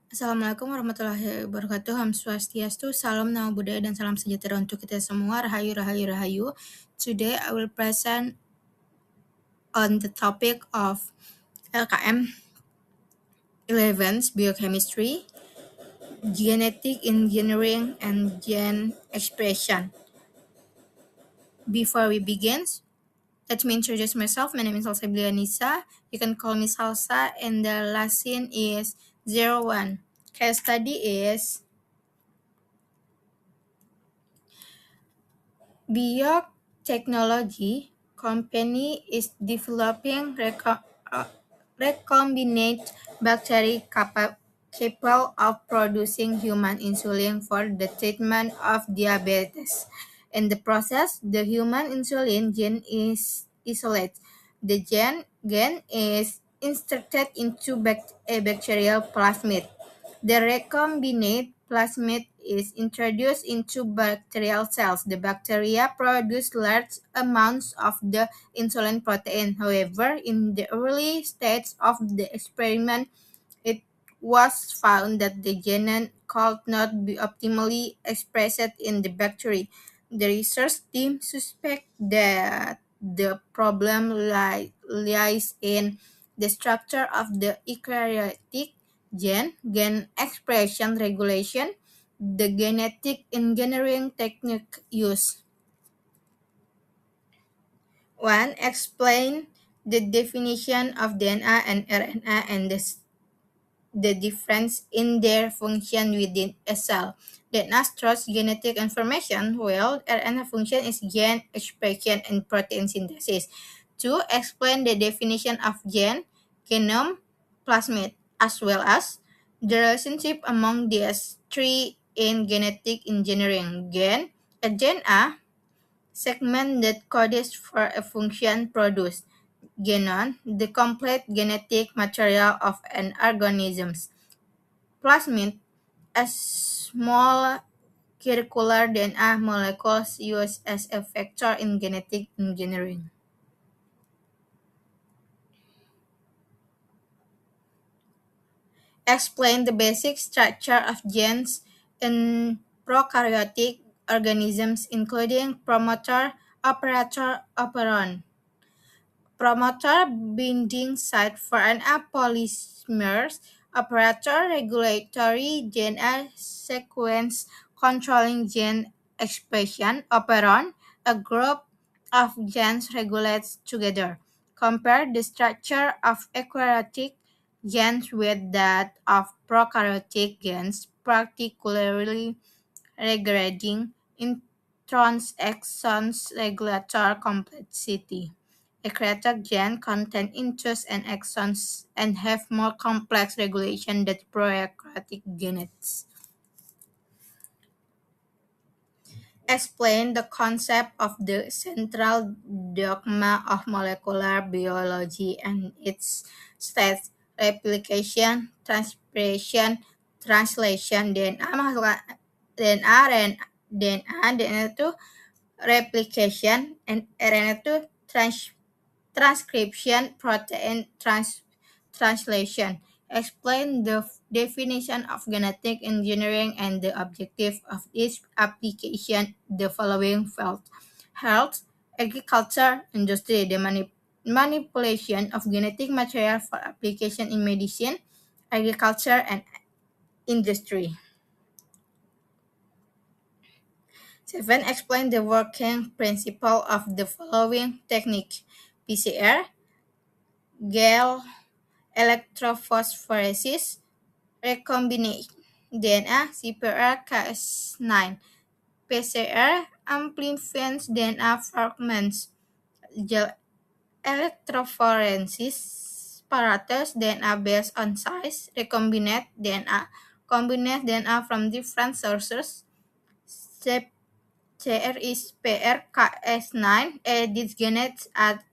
Assalamualaikum warahmatullahi wabarakatuh. Ham Swastiastu, salam nama budaya dan salam sejahtera untuk kita semua. Rahayu, rahayu, rahayu. Today I will present on the topic of LKM 11's biochemistry, genetic engineering, and gene expression. Before we begin, let me introduce myself. My name is Salsa Blianisa. You can call me Salsa, and the last scene is 01. Case study is biotechnology company is developing recombinant bacteria capable of producing human insulin for the treatment of diabetes. In the process, the human insulin gene is isolated. The gene is inserted into a bacterial plasmid. The recombinant plasmid is introduced into bacterial cells. The bacteria produce large amounts of the insulin protein. However, in the early stage of the experiment, it was found that the gene could not be optimally expressed in the bacteria. The research team suspect that the problem lies in the structure of the eukaryotic gene expression regulation, the genetic engineering technique used. 1. Explain the definition of DNA and RNA and the difference in their function within a cell. DNA stores genetic information, while RNA function is gene expression and protein synthesis. 2. Explain the definition of gene, genome, plasmid, as well as the relationship among these three in genetic engineering. A gene A segment that codes for a function produced. Genome, the complete genetic material of an organism. Plasmid, a small circular DNA molecules used as a vector in genetic engineering. Explain the basic structure of genes in prokaryotic organisms, including promoter, operator, operon. Promoter binding site for RNA polymers, operator regulatory DNA sequence controlling gene expression, operon, a group of genes regulates together. Compare the structure of eukaryotic genes with that of prokaryotic genes, particularly regarding introns exons regulator complexity. Eukaryotic genes contain introns and exons and have more complex regulation than prokaryotic genes. Explain the concept of the central dogma of molecular biology and its steps: replication, transpiration, translation. DNA masukkan DNA itu replication, and RNA itu transcription, protein translation. Explain the definition of genetic engineering and the objective of its application in the following fields: health, agriculture, industry, the manipulation of genetic material for application in medicine, agriculture, and industry. 7. Explain the working principle of the following technique: PCR, Gel electrophoresis, recombinant DNA, CPR Cas9, PCR amplifies DNA fragments, gel electrophoresis apparatus DNA based on size, recombinant DNA, combines DNA from different sources, CR is PRKS9, edits genes at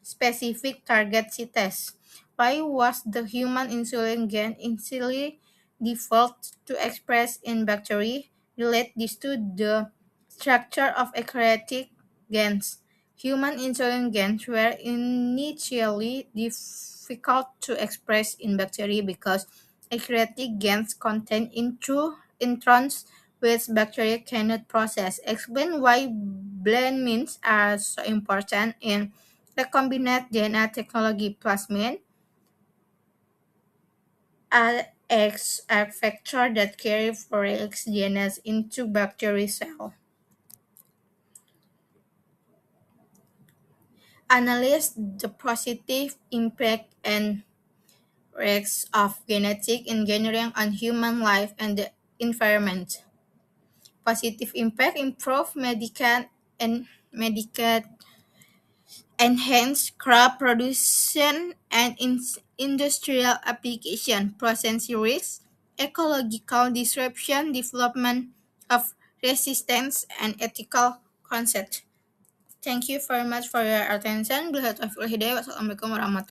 specific target sites. Why was the human insulin gene initially default to express in bacteria? Relate this to the structure of eukaryotic genes. Human insulin genes were initially difficult to express in bacteria because eukaryotic genes contain introns which bacteria cannot process. Explain why blend are so important in recombinant DNA technology. Plasmid are X are factors that carry forex genes into bacterial cell. Analyze the positive impact and risks of genetic engineering on human life and the environment. Positive impact improve medical enhance crop production and industrial application. Presence risks ecological disruption, development of resistance, and ethical concept. Thank you very much for your attention. Wassalamualaikum warahmatullahi